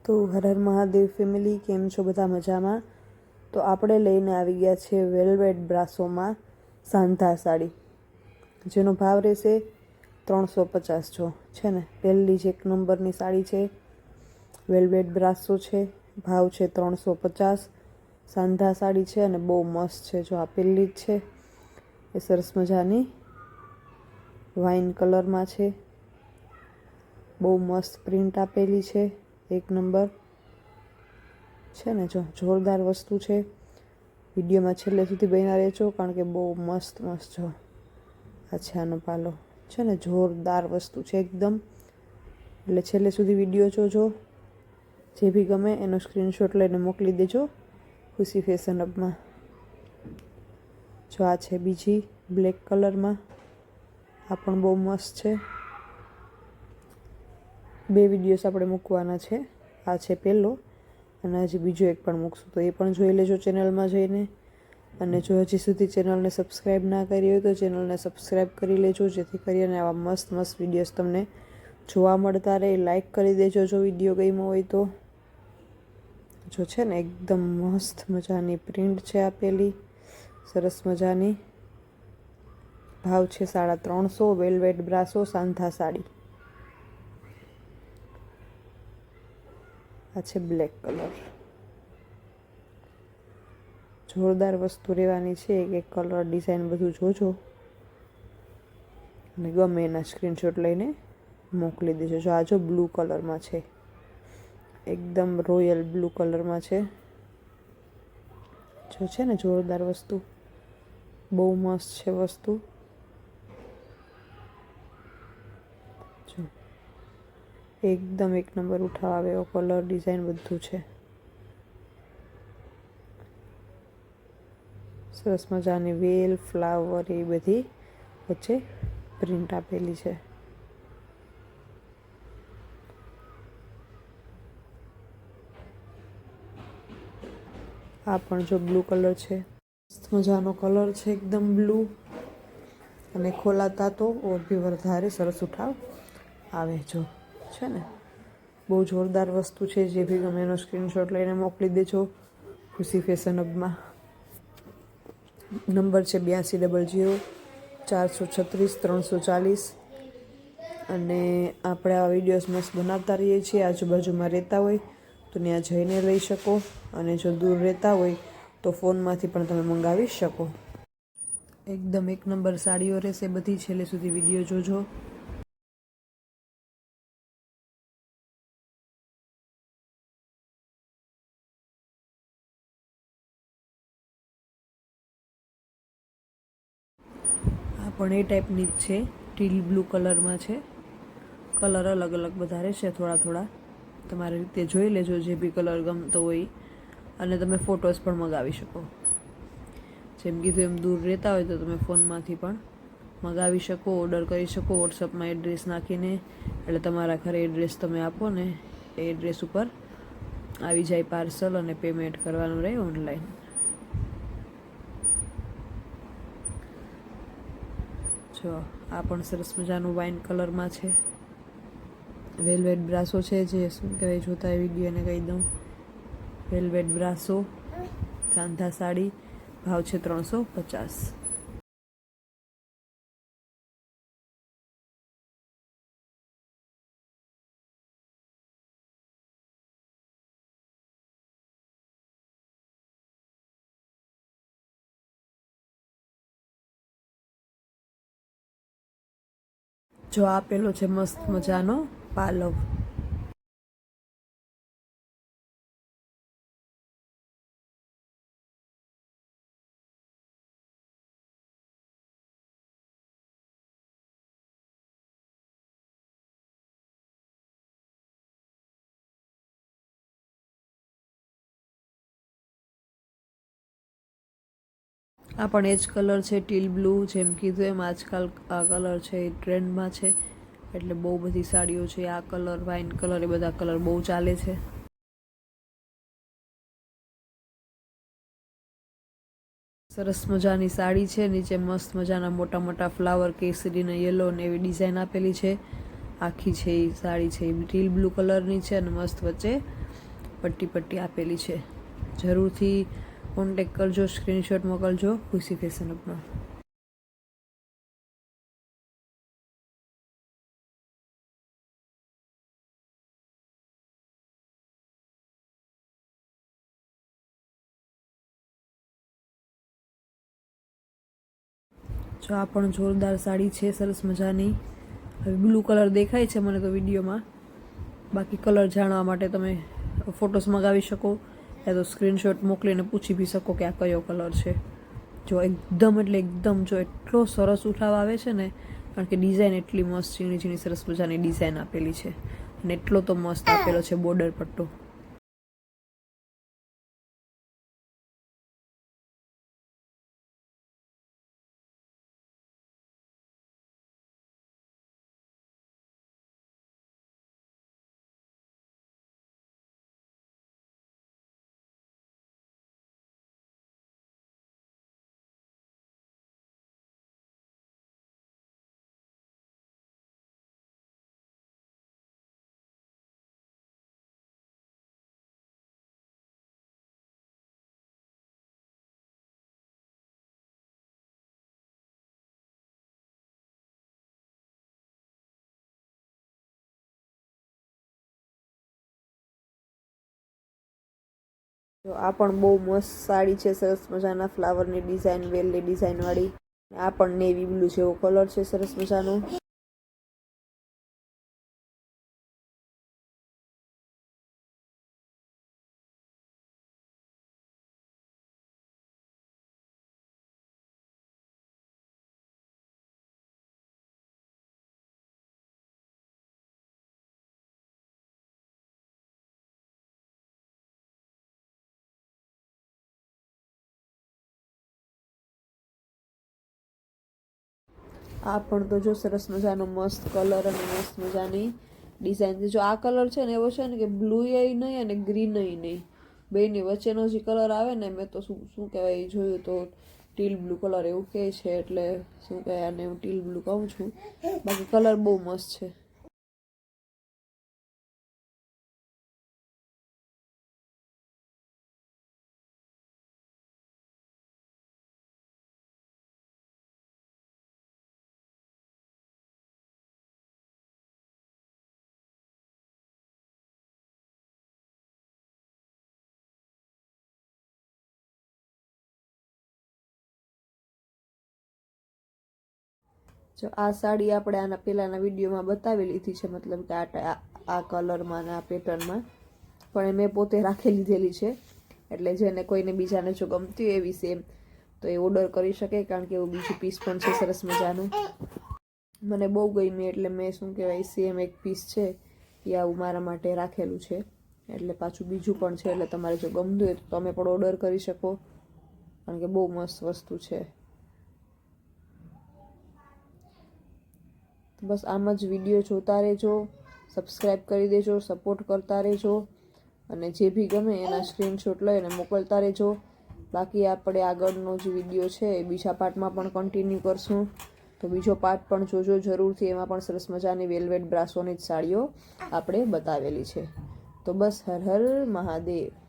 તો હર હર મહાદેવ ફેમિલી, કેમ છો બધા? મજામાં? તો આપણે લઈને આવી ગયા છે વેલ્વેટ બ્રાસોમાં સાંધા સાડી, જેનો ભાવ રહેશે 350. જો છે ને, પહેલી જ 1 નંબરની સાડી છે, વેલ્વેટ બ્રાસો છે, ભાવ છે 350. સાંધા સાડી છે અને બહુ મસ્ત છે. જો આ પહેલી જ છે, એ સરસ મજાની વાઇન કલરમાં છે, બહુ મસ્ત પ્રિન્ટ આપેલી છે, 1 નંબર છે ને. જો જોરદાર વસ્તુ છે. વિડીયોમાં છેલ્લે સુધી બન્યા રહેજો, કારણ કે બહુ મસ્ત જો આ છે આનો પાલો, છે ને, જોરદાર વસ્તુ છે એકદમ. એટલે છેલ્લે સુધી વિડીયો જોજો. જે બી ગમે એનો સ્ક્રીનશોટ લઈને મોકલી દેજો ખુશી ફેશન હબમાં. જો આ છે બીજી બ્લેક કલરમાં, આ પણ બહુ મસ્ત છે. 2 વિડીયોઝ આપણે મૂકવાના છે. આ છે પહેલો, અને હજી બીજો એક પણ મૂકશું, તો એ પણ જોઈ લેજો ચેનલમાં જઈને. અને જો હજી સુધી ચેનલને સબસ્ક્રાઈબ ના કરી હોય તો ચેનલને સબસ્ક્રાઈબ કરી લેજો, જેથી કરીને આવા મસ્ત વિડીયોઝ તમને જોવા મળતા રહે. લાઈક કરી દેજો જો વિડીયો ગમ્યો હોય તો. જો છે ને, એકદમ મસ્ત મજાની પ્રિન્ટ છે આપેલી, સરસ મજાની. ભાવ છે 350. વેલ્વેટ બ્રાસો સાંધા સાડી. આ છે બ્લેક કલર. જોરદાર વસ્તુ રહેવાની છે. એક કલર ડિઝાઇન બધું જોજો, અને ગમે એના સ્ક્રીનશોટ લઈને મોકલી દેજો. જો આ જો બ્લુ કલરમાં છે, એકદમ રોયલ બ્લુ કલરમાં છે. જો છે ને, જોરદાર વસ્તુ, બહુ મસ્ત છે વસ્તુ. જો એકદમ 1 નંબર ઉઠાવ આવે એવો કલર, ડિઝાઇન બધું છે. સરસ મજાની વેલ, ફ્લાવર એ બધી વચ્ચે પ્રિન્ટ આપેલી છે. આ પણ જો બ્લુ કલર છે, મસ્ત મજાનો કલર છે, એકદમ બ્લુ. અને ખોલાતા તો ઓર બી વધારે સરસ ઉઠાવ આવે. જો છે ને, બહુ જોરદાર વસ્તુ છે. જે બી ગમે એનો સ્ક્રીનશોટ લઈને મોકલી દેજો ખુશી ફેશન હબમાં. નંબર છે 8200 436 340. અને આપણે આ વિડીયોઝ મસ્ત બનાવતા રહીએ છીએ. આજુબાજુમાં રહેતા હોય તો ત્યાં જઈને લઈ શકો, અને જો દૂર રહેતા હોય તો ફોનમાંથી પણ તમે મંગાવી શકો. એકદમ 1 નંબર સાડીઓ રહેશે બધી. છેલ્લે સુધી વિડીયો જોજો. આ પણ એ ટાઈપની જ છે, ટીલ બ્લુ કલરમાં છે. કલર અલગ અલગ બધા રહેશે, થોડા તમારી રીતે જોઈ લેજો જે બી કલર ગમતો હોય. અને તમે ફોટોસ પણ મંગાવી શકો. જેમ કીધું એમ, દૂર રહેતા હોય તો તમે ફોનમાંથી પણ મંગાવી શકો, ઓર્ડર કરી શકો વોટ્સઅપમાં એડ્રેસ નાખીને. એટલે તમારા ઘરે એડ્રેસ તમે આપો ને, એ એડ્રેસ ઉપર આવી જાય પાર્સલ, અને પેમેન્ટ કરવાનું રહે ઓનલાઈન. જો આ પણ સરસ મજાનું વાઇન કલરમાં છે. વેલ્વેટ બ્રાસો છે, જે શું કહેવાય, જોતા એ વિડીયોને કહી દઉં. વેલ્વેટ બ્રાસો સાંધા સાડી, ભાવ છે 350. જો આપેલો છે મસ્ત મજાનો પાલવ. આ પણ એ જ કલર છે, ટીલ બ્લુ. જેમ કીધું એમ, આજકાલ આ કલર છે એ ટ્રેન્ડમાં છે, એટલે બહુ બધી સાડીઓ છે. આ કલર, વાઇન કલર, એ બધા કલર બહુ ચાલે છે. સરસ મજાની સાડી છે. નીચે મસ્ત મજાના મોટા મોટા ફ્લાવર, કેસરી ને યલો ને એવી ડિઝાઇન આપેલી છે. આખી છે એ સાડી છે એ ટીલ બ્લુ કલરની છે અને મસ્ત વચ્ચે પટ્ટી પટ્ટી આપેલી છે. જરૂરથી કોન્ટેક કરજો, સ્ક્રીનશોટ મોકલજો ખુશી ફેશન હબનો. જો આ પણ જોરદાર સાડી છે, સરસ મજાની. હવે બ્લુ કલર દેખાય છે મને તો વિડીયોમાં, બાકી કલર જાણવા માટે તમે ફોટોસ મંગાવી શકો યા તો સ્ક્રીનશોટ મોકલીને પૂછી બી શકો કે આ કયો કલર છે. જો એકદમ એટલે એકદમ જો એટલો સરસ ઉઠાવ આવે છે ને, કારણ કે ડિઝાઇન એટલી મસ્ત ઝીણી ઝીણી સરસ મજાની ડિઝાઇન આપેલી છે અને એટલો તો મસ્ત આપેલો છે બોર્ડર પટ્ટો. જો આ પણ બહુ મસ્ત સાડી છે, સરસ મજાના ફ્લાવરની ડિઝાઇન, વેલની ડિઝાઇન વાળી. આ પણ નેવી બ્લુ જેવો કલર છે સરસ મજાનો. આ પણ તો જો સરસ મજાનો મસ્ત કલર અને મસ્ત મજાની ડિઝાઇન છે. જો આ કલર છે ને એવો છે ને કે બ્લુ એ નહીં અને ગ્રીન એ નહીં, બેની વચ્ચેનો જે કલર આવે ને, મેં તો શું કહેવાય જોયું તો ટીલ બ્લુ કલર એવું કહે છે, એટલે શું કહેવાય આને હું ટીલ બ્લુ કહું છું. બાકી કલર બહુ મસ્ત છે. જો આ સાડી આપણે આના પહેલાંના વિડીયોમાં બતાવી લીધી છે, મતલબ કે આ કલરમાં ને આ પેટર્નમાં, પણ મેં પોતે રાખી લીધેલી છે. એટલે જેને કોઈને બીજાને જો ગમતી હોય એવી સેમ તો એ ઓર્ડર કરી શકે, કારણ કે એવું બીજું પીસ પણ છે સરસ મજાનું. મને બહુ ગમી એટલે મેં શું કહેવાય સેમ એક પીસ છે એ આવું મારા માટે રાખેલું છે. એટલે પાછું બીજું પણ છે, એટલે તમારે જો ગમતું હોય તો તમે પણ ઓર્ડર કરી શકો, કારણ કે બહુ મસ્ત વસ્તુ છે. બસ આમ જ વિડીયો જોતા રહેજો, સબસ્ક્રાઈબ કરી દેજો, સપોર્ટ કરતા રહેજો અને જે બી ગમે એના સ્ક્રીનશોટ લઈને મોકલતા રહેજો. બાકી આપણે આગળનો જે વિડીયો છે એ બીજા પાર્ટમાં પણ કન્ટિન્યુ કરશું, તો બીજો પાર્ટ પણ જોજો જરૂરથી. એમાં પણ સરસ મજાની વેલ્વેટ બ્રાસોની જ સાડીઓ આપણે બતાવેલી છે. તો બસ હર હર મહાદેવ.